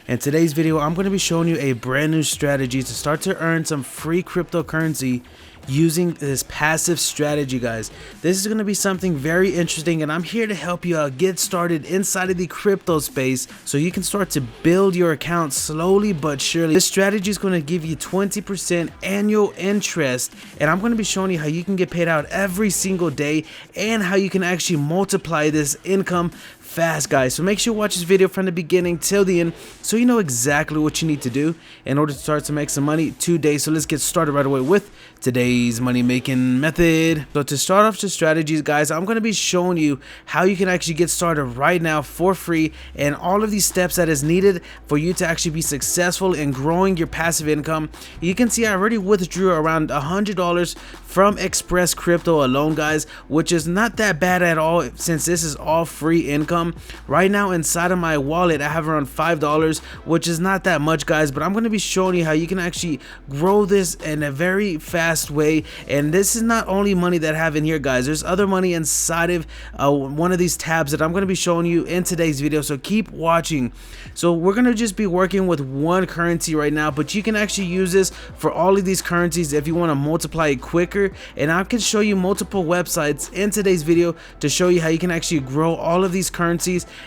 In today's video, I'm going to be showing you a brand new strategy to start to earn some free cryptocurrency using this passive strategy, guys. This is going to be something very interesting, and I'm here to help you out get started inside of the crypto space so you can start to build your account slowly but surely. This strategy is going to give you 20% annual interest, and I'm going to be showing you how you can get paid out every single day and how you can actually multiply this income fast, guys. So make sure you watch this video from the beginning till the end so you know exactly what you need to do in order to start to make some money today. So let's get started right away with today's money making method. So to start off the strategies, guys, I'm going to be showing you how you can actually get started right now for free and all of these steps that is needed for you to actually be successful in growing your passive income. You can see I already withdrew around $100 from Express Crypto alone, guys, which is not that bad at all since this is all free income. Right now inside of my wallet I have around $5, which is not that much, guys, but I'm going to be showing you how you can actually grow this in a very fast way. And this is not only money that I have in here, guys. There's other money inside of one of these tabs that I'm going to be showing you in today's video, so keep watching. So we're going to just be working with one currency right now, but you can actually use this for all of these currencies if you want to multiply it quicker. And I can show you multiple websites in today's video to show you how you can actually grow all of these currencies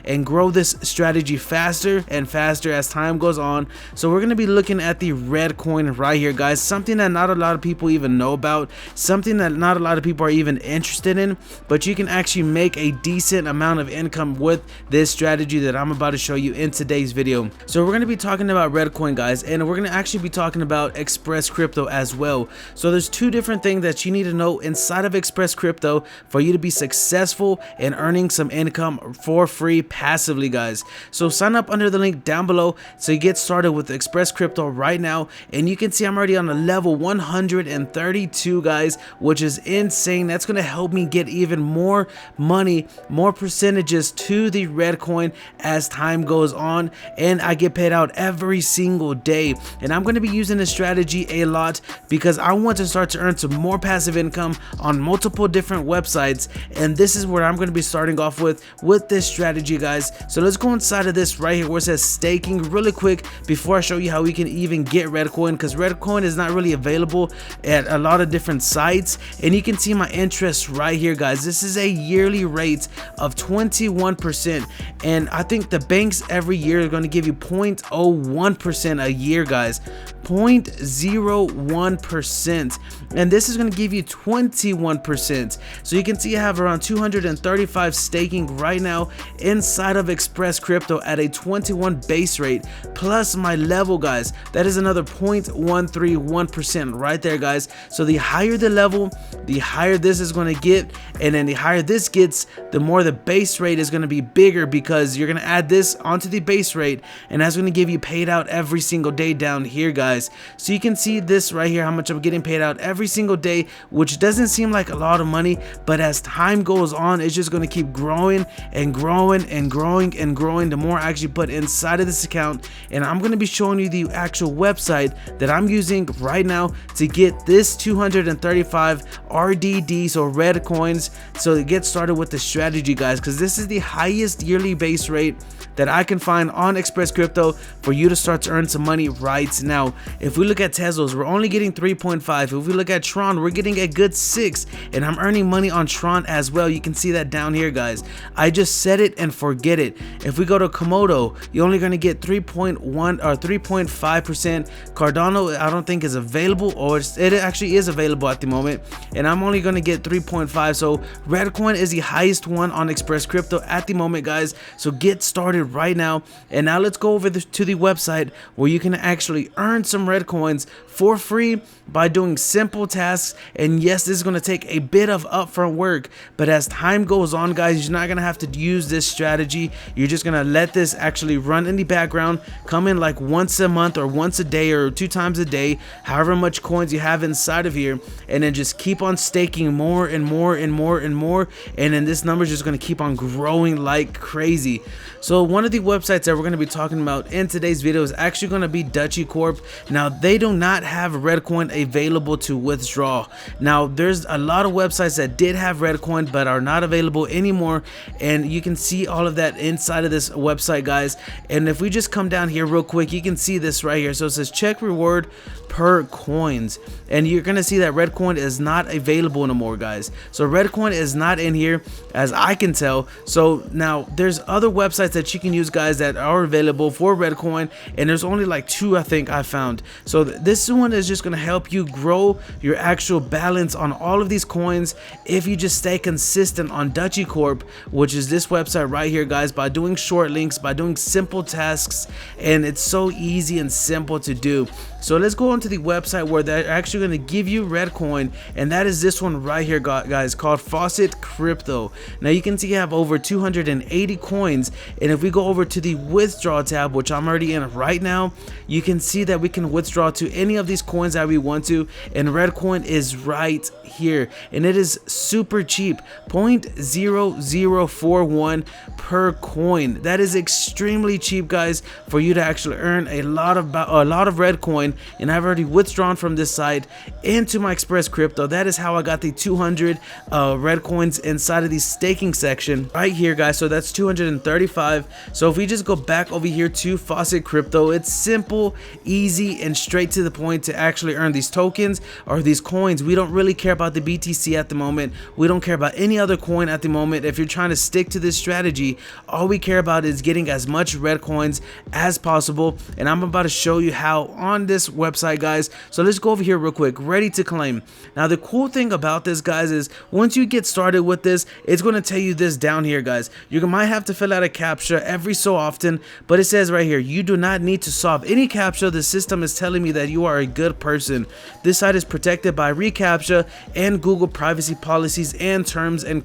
and grow this strategy faster and faster as time goes on. So we're going to be looking at the red coin right here, guys, something that not a lot of people even know about, something that not a lot of people are even interested in, but you can actually make a decent amount of income with this strategy that I'm about to show you in today's video. So we're going to be talking about red coin, guys, and we're going to actually be talking about Express Crypto as well. So there's two different things that you need to know inside of Express Crypto for you to be successful in earning some income for free passively, guys. So sign up under the link down below so you get started with Express Crypto right now. And you can see I'm already on a level 132, guys, which is insane. That's going to help me get even more money, more percentages to the red coin as time goes on, and I get paid out every single day. And I'm going to be using this strategy a lot because I want to start to earn some more passive income on multiple different websites, and this is where I'm going to be starting off with this strategy, guys. So let's go inside of this right here where it says staking really quick before I show you how we can even get red coin, because red coin is not really available at a lot of different sites. And you can see my interest right here, guys. This is a yearly rate of 21%, and I think the banks every year are going to give you 0.01% a year, guys. 0.01%, and this is going to give you 21%. So you can see I have around 235 staking right now inside of Express Crypto at a 21 base rate plus my level, guys. That is another 0.131% right there, guys. So the higher the level, the higher this is going to get, and then the higher this gets, the more the base rate is going to be bigger, because you're going to add this onto the base rate, and that's going to give you paid out every single day down here, guys. So you can see this right here, how much I'm getting paid out every single day, which doesn't seem like a lot of money, but as time goes on, it's just going to keep growing and growing and growing and growing the more I actually put inside of this account. And I'm going to be showing you the actual website that I'm using right now to get this 235 RDD, so red coins, so to get started with the strategy, guys, because this is the highest yearly base rate that I can find on Express Crypto for you to start to earn some money right now. If we look at Teslas, we're only getting 3.5. If we look at Tron, we're getting a good 6, and I'm earning money on Tron as well. You can see that down here, guys. I just set it and forget it. If we go to Komodo, you're only going to get 3.1 or 3.5%. Cardano, I don't think is available, or it actually is available at the moment, and I'm only going to get 3.5. So Redcoin is the highest one on Express Crypto at the moment, guys. So get started right now. And now let's go over to the website where you can actually earn some red coins for free by doing simple tasks. And yes, this is going to take a bit of upfront work, but as time goes on, guys, you're not going to have to use this strategy. You're just going to let this actually run in the background, come in like once a month or once a day or 2 times a day, however much coins you have inside of here, and then just keep on staking more and more and more and more, and then this number is just going to keep on growing like crazy. So one of the websites that we're going to be talking about in today's video is actually going to be Dutchy Corp. Now they do not have Redcoin available to withdraw. Now there's a lot of websites that did have Redcoin but are not available anymore, and you can can see all of that inside of this website, guys. And if we just come down here real quick, you can see this right here. So it says check reward per coins, and you're gonna see that red coin is not available anymore, guys. So red coin is not in here as I can tell. So now there's other websites that you can use, guys, that are available for red coin, and there's only like 2 I think I found. So this one is just gonna help you grow your actual balance on all of these coins if you just stay consistent on Dutchy Corp, which is this website right here, guys, by doing short links, by doing simple tasks, and it's so easy and simple to do. So let's go onto the website where they're actually going to give you red coin, and that is this one right here, guys, called Faucet Crypto. Now you can see I have over 280 coins, and if we go over to the withdraw tab, which I'm already in right now, you can see that we can withdraw to any of these coins that we want to, and red coin is right here, and it is super cheap, 0.0041 per coin. That is extremely cheap, guys, for you to actually earn a lot of red coin. And I've already withdrawn from this site into my Express Crypto. That is how I got the 200 red coins inside of the staking section right here, guys. So that's 235. So if we just go back over here to Faucet Crypto, it's simple, easy, and straight to the point to actually earn these tokens or these coins. We don't really care about the BTC at the moment. We don't care about any other coin at the moment. If you're trying to stick to this strategy, all we care about is getting as much red coins as possible, and I'm about to show you how on this website, guys. So let's go over here real quick. Ready to claim. Now the cool thing about this, guys, is once you get started with this, it's going to tell you this down here, guys. You might have to fill out a CAPTCHA every so often, but it says right here, you do not need to solve any CAPTCHA. The system is telling me that you are a good person. This site is protected by reCAPTCHA and Google privacy policies, and terms of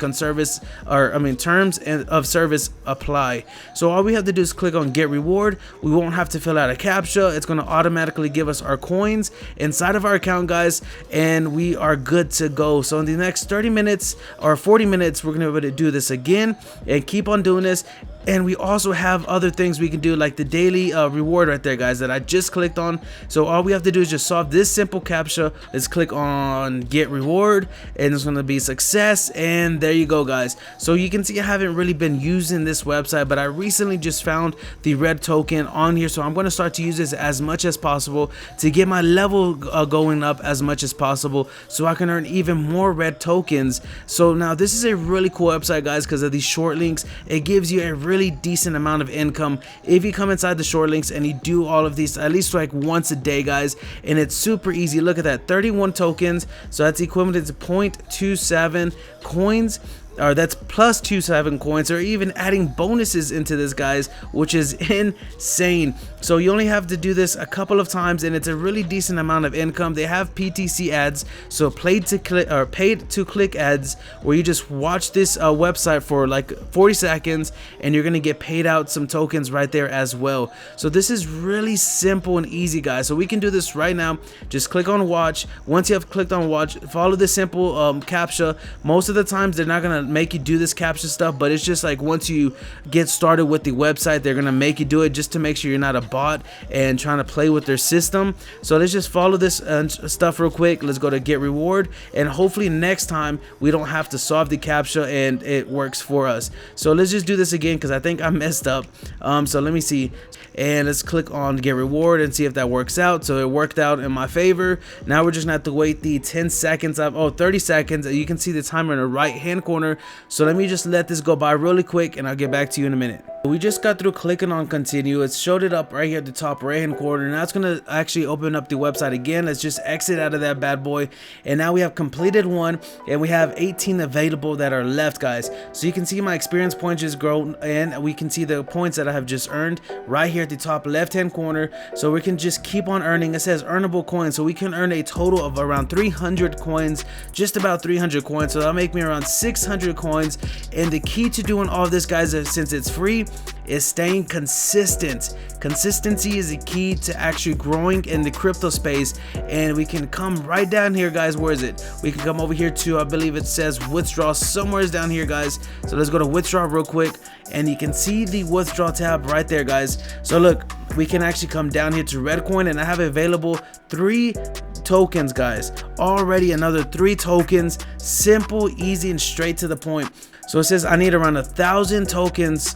service apply. So all we have to do is click on get reward. We won't have to fill out a CAPTCHA. It's going to automatically give us our coins inside of our account, guys, and we are good to go. So in the next 30 minutes or 40 minutes, we're going to be able to do this again and keep on doing this. And we also have other things we can do, like the daily reward right there, guys, that I just clicked on. So all we have to do is just solve this simple CAPTCHA. Let's click on get reward, and it's going to be success, and there you go, guys. So you can see I haven't really been using this website, but I recently just found the red token on here, so I'm going to start to use this as much as possible to get my level going up as much as possible, so I can earn even more red tokens. So now this is a really cool website, guys, because of these short links. It gives you a really decent amount of income if you come inside the short links and you do all of these at least like once a day, guys, and it's super easy. Look at that, 31 tokens, so that's equivalent to 0.27 coins, or that's plus 27 coins, or even adding bonuses into this, guys, which is insane. So you only have to do this a couple of times, and it's a really decent amount of income. They have PTC ads, so paid to click ads, where you just watch this website for like 40 seconds and you're gonna get paid out some tokens right there as well. So this is really simple and easy, guys. So we can do this right now. Just click on watch. Once you have clicked on watch, follow the simple CAPTCHA. Most of the times they're not gonna make you do this CAPTCHA stuff, but it's just like once you get started with the website, they're gonna make you do it just to make sure you're not a bot and trying to play with their system. So let's just follow this stuff real quick. Let's go to get reward, and hopefully next time we don't have to solve the CAPTCHA and it works for us. So let's just do this again because I think I messed up. So let me see, and let's click on get reward and see if that works out. So it worked out in my favor. Now we're just gonna have to wait the 10 seconds 30 seconds. You can see the timer in the right hand corner. So let me just let this go by really quick, and I'll get back to you in a minute. We just got through clicking on continue. It showed it up right here at the top right hand corner. Now it's gonna actually open up the website again. Let's just exit out of that bad boy, and now we have completed one, and we have 18 available that are left, guys. So you can see my experience points just grow, and we can see the points that I have just earned right here at the top left hand corner. So we can just keep on earning. It says earnable coins, so we can earn a total of around 300 coins, just about 300 coins. So that'll make me around 600 coins. And the key to doing all of this, guys, is since it's free, is staying consistent. Consistency is the key to actually growing in the crypto space. And we can come right down here, guys. Where is it? We can come over here to, I believe it says withdraw somewhere down here, guys. So let's go to withdraw real quick, and you can see the withdraw tab right there, guys. So look, we can actually come down here to Redcoin, and I have available 3 tokens, guys. Already another 3 tokens. Simple, easy, and straight to the point. So it says I need around 1,000 tokens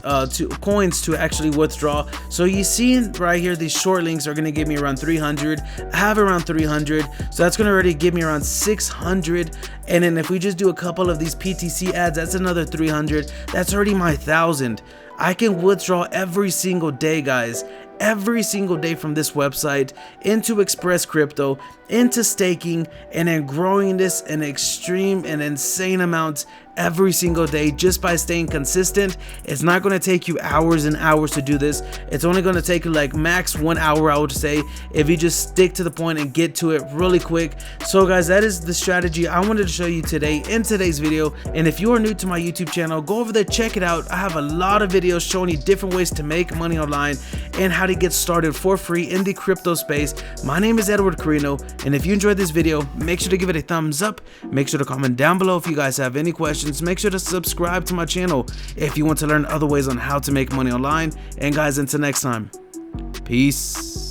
coins to actually withdraw. So you see right here, these short links are gonna give me around 300. I have around 300, so that's gonna already give me around 600. And then if we just do a couple of these PTC ads, that's another 300. That's already my 1,000. I can withdraw every single day, guys. Every single day from this website into Express Crypto, into staking, and then growing this in extreme and insane amounts every single day just by staying consistent. It's not going to take you hours and hours to do this. It's only going to take you like max 1 hour, I would say, if you just stick to the point and get to it really quick. So guys, that is the strategy I wanted to show you today in today's video. And if you are new to my YouTube channel, go over there, check it out. I have a lot of videos showing you different ways to make money online and how to get started for free in the crypto space. My name is Edward Carreno, and if you enjoyed this video, make sure to give it a thumbs up. Make sure to comment down below if you guys have any questions. Make sure to subscribe to my channel if you want to learn other ways on how to make money online. And guys, until next time, peace.